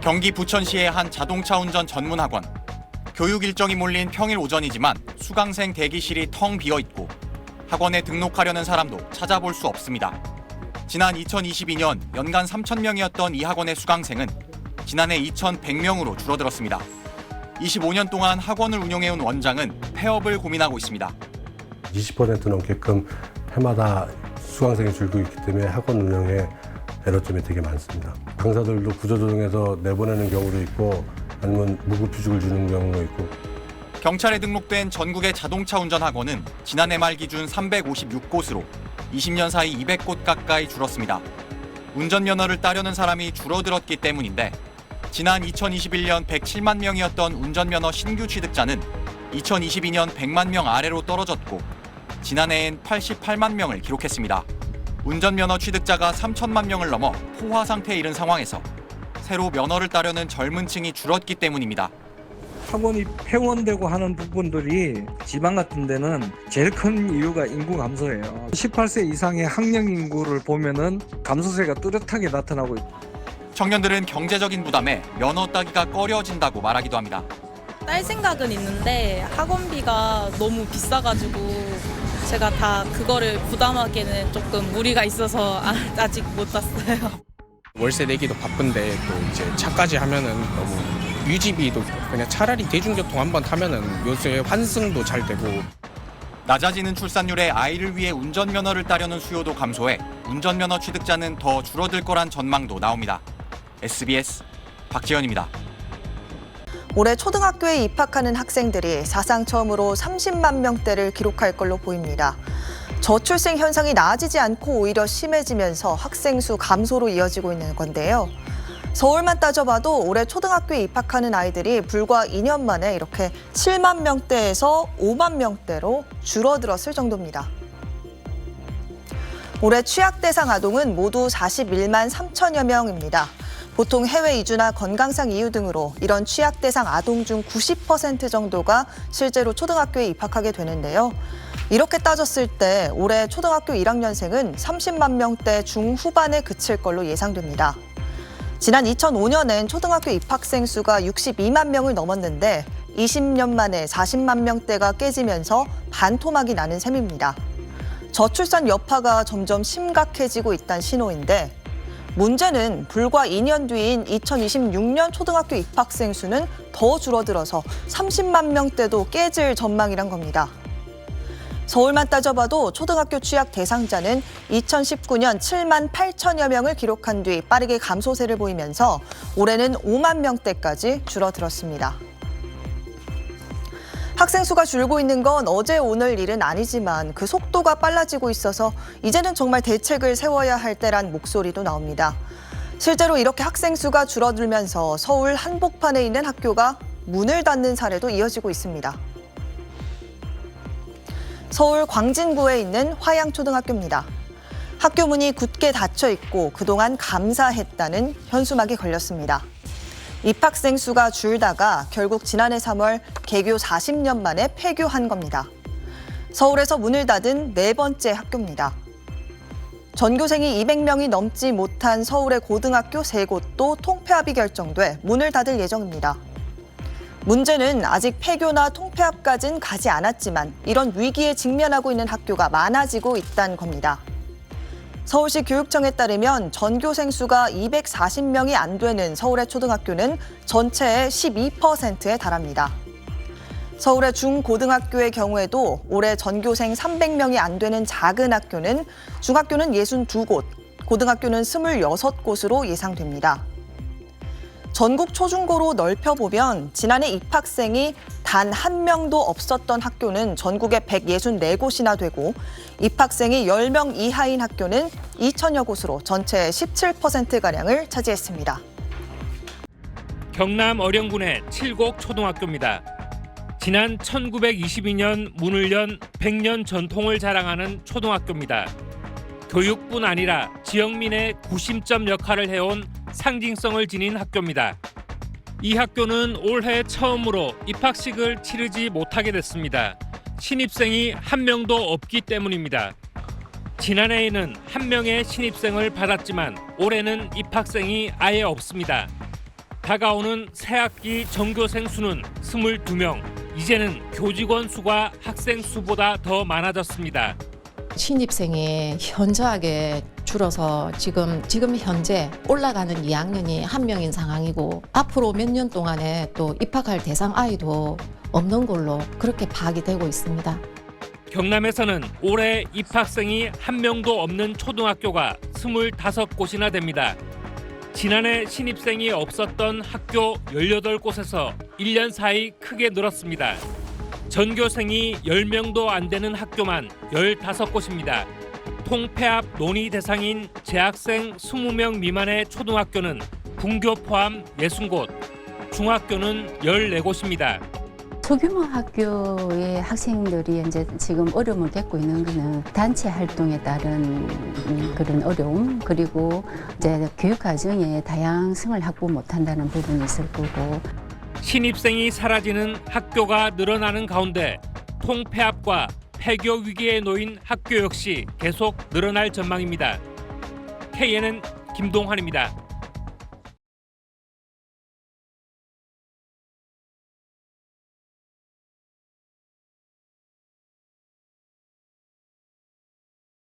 경기 부천시의 한 자동차 운전 전문 학원. 교육 일정이 몰린 평일 오전이지만 수강생 대기실이 텅 비어 있고 학원에 등록하려는 사람도 찾아볼 수 없습니다. 지난 2022년 연간 3,000명이었던 이 학원의 수강생은 지난해 2,100명으로 줄어들었습니다. 25년 동안 학원을 운영해온 원장은 폐업을 고민하고 있습니다. 20% 넘게끔 해마다 수강생이 줄고 있기 때문에 학원 운영에 에러점이 되게 많습니다. 강사들도 구조조정해서 내보내는 경우도 있고 아니면 무급휴직을 주는 경우도 있고. 경찰에 등록된 전국의 자동차 운전 학원은 지난해 말 기준 356곳으로 20년 사이 200곳 가까이 줄었습니다. 운전면허를 따려는 사람이 줄어들었기 때문인데 지난 2021년 107만 명이었던 운전면허 신규 취득자는 2022년 100만 명 아래로 떨어졌고 지난해엔 88만 명을 기록했습니다. 운전면허 취득자가 3천만 명을 넘어 포화 상태에 이른 상황에서 새로 면허를 따려는 젊은 층이 줄었기 때문입니다. 학원이 폐원되고 하는 부분들이 지방 같은 데는 제일 큰 이유가 인구 감소예요. 18세 이상의 학령 인구를 보면은 감소세가 뚜렷하게 나타나고 있고. 청년들은 경제적인 부담에 면허 따기가 꺼려진다고 말하기도 합니다. 딸 생각은 있는데 학원비가 너무 비싸가지고 제가 다 그거를 부담하기에는 조금 무리가 있어서 아직 못 땄어요. 월세 내기도 바쁜데 또 이제 차까지 하면은 너무 유지비도 그냥 차라리 대중교통 한번 타면은 요새 환승도 잘 되고. 낮아지는 출산율에 아이를 위해 운전면허를 따려는 수요도 감소해 운전면허 취득자는 더 줄어들 거란 전망도 나옵니다. SBS 박지현입니다. 올해 초등학교에 입학하는 학생들이 사상 처음으로 30만 명대를 기록할 걸로 보입니다. 저출생 현상이 나아지지 않고 오히려 심해지면서 학생 수 감소로 이어지고 있는 건데요. 서울만 따져봐도 올해 초등학교에 입학하는 아이들이 불과 2년 만에 이렇게 7만 명대에서 5만 명대로 줄어들었을 정도입니다. 올해 취약 대상 아동은 모두 41만 3천여 명입니다. 보통 해외 이주나 건강상 이유 등으로 이런 취약 대상 아동 중 90% 정도가 실제로 초등학교에 입학하게 되는데요. 이렇게 따졌을 때 올해 초등학교 1학년생은 30만 명대 중후반에 그칠 걸로 예상됩니다. 지난 2005년엔 초등학교 입학생 수가 62만 명을 넘었는데 20년 만에 40만 명대가 깨지면서 반토막이 나는 셈입니다. 저출산 여파가 점점 심각해지고 있다는 신호인데 문제는 불과 2년 뒤인 2026년 초등학교 입학생 수는 더 줄어들어서 30만 명대도 깨질 전망이란 겁니다. 서울만 따져봐도 초등학교 취약 대상자는 2019년 7만 8천여 명을 기록한 뒤 빠르게 감소세를 보이면서 올해는 5만 명대까지 줄어들었습니다. 학생 수가 줄고 있는 건 어제 오늘 일은 아니지만 그 속도가 빨라지고 있어서 이제는 정말 대책을 세워야 할 때란 목소리도 나옵니다. 실제로 이렇게 학생 수가 줄어들면서 서울 한복판에 있는 학교가 문을 닫는 사례도 이어지고 있습니다. 서울 광진구에 있는 화양초등학교입니다. 학교 문이 굳게 닫혀 있고 그동안 감사했다는 현수막이 걸렸습니다. 입학생 수가 줄다가 결국 지난해 3월 개교 40년 만에 폐교한 겁니다. 서울에서 문을 닫은 네 번째 학교입니다. 전교생이 200명이 넘지 못한 서울의 고등학교 3곳도 통폐합이 결정돼 문을 닫을 예정입니다. 문제는 아직 폐교나 통폐합까지는 가지 않았지만 이런 위기에 직면하고 있는 학교가 많아지고 있다는 겁니다. 서울시 교육청에 따르면 전교생 수가 240명이 안 되는 서울의 초등학교는 전체의 12%에 달합니다. 서울의 중고등학교의 경우에도 올해 전교생 300명이 안 되는 작은 학교는 중학교는 62곳, 고등학교는 26곳으로 예상됩니다. 전국 초중고로 넓혀보면 지난해 입학생이 단 한 명도 없었던 학교는 전국에 164곳이나 되고 입학생이 10명 이하인 학교는 2천여 곳으로 전체의 17%가량을 차지했습니다. 경남 어령군의 칠곡 초등학교입니다. 지난 1922년 문을 연 100년 전통을 자랑하는 초등학교입니다. 교육뿐 아니라 지역민의 구심점 역할을 해온 상징성을 지닌 학교입니다. 이 학교는 올해 처음으로 입학식을 치르지 못하게 됐습니다. 신입생이 한 명도 없기 때문입니다. 지난해에는 한 명의 신입생을 받았지만 올해는 입학생이 아예 없습니다. 다가오는 새학기 전교생 수는 22명. 이제는 교직원 수가 학생 수보다 더 많아졌습니다. 신입생이 현저하게 줄어서 지금 현재 올라가는 2학년이 1명인 상황이고 앞으로 몇 년 동안에 또 입학할 대상 아이도 없는 걸로 그렇게 파악이 되고 있습니다. 경남에서는 올해 입학생이 1명도 없는 초등학교가 25곳이나 됩니다. 지난해 신입생이 없었던 학교 18곳에서 1년 사이 크게 늘었습니다. 전교생이 10명도 안 되는 학교만 15곳입니다. 통폐합 논의 대상인 재학생 20명 미만의 초등학교는 분교 포함 60곳, 중학교는 14곳입니다. 소규모 학교의 학생들이 이제 지금 어려움을 겪고 있는 것은 단체 활동에 따른 그런 어려움, 그리고 이제 교육 과정에 다양성을 확보 못한다는 부분이 있을 거고. 신입생이 사라지는 학교가 늘어나는 가운데 통폐합과 폐교 위기에 놓인 학교 역시 계속 늘어날 전망입니다. KNN 김동환입니다.